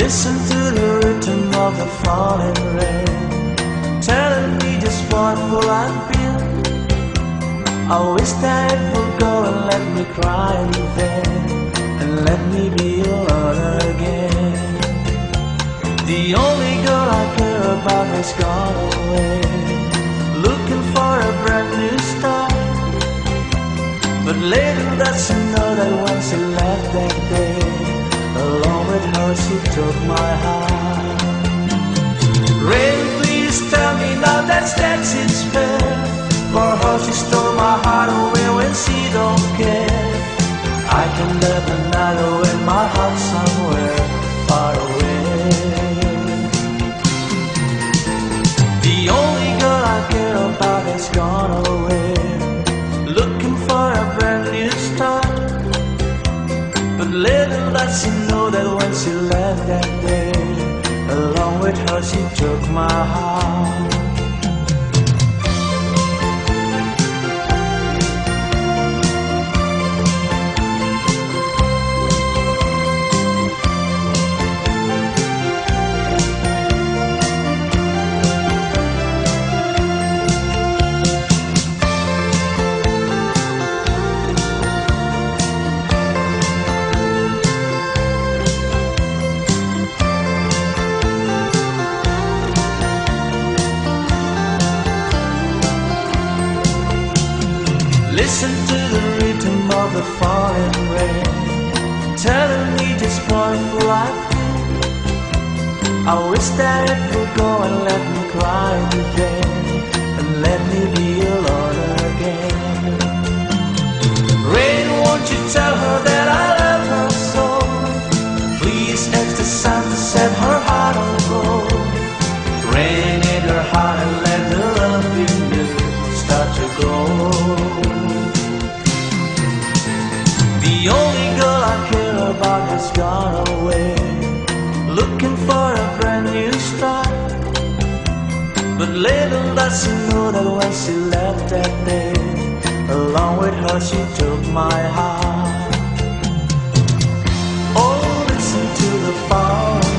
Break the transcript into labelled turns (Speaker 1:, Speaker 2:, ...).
Speaker 1: Listen to the rhythm of the falling rain, telling me just what will I feel. I wish that it would go and let me cry in vain, and let me be alone again. The only girl I care about has gone away, looking for a brand new start. But little does she know that when she left that day, along with her she took my heart. Rain, please tell me now that's it's fair. For her she stole my heart away when she don't care. I can live another with my heart somewhere far away. The only girl I care about has gone away, looking for a brand new start. But little does she know that when she left that day, along with her she took my heart. Listen to the rhythm of the falling rain, telling me just what will I feel. I wish that it would go and let me cry in vain, and let me be alone again. Rain, won't you tell her that I love her so? Please ask the sun to set her heart on gold. Rain in her heart and let the love in you start to grow. The only girl I care about has gone away, looking for a brand new start. But little does she know that when she left that day, along with her she took my heart. Oh, listen to the falling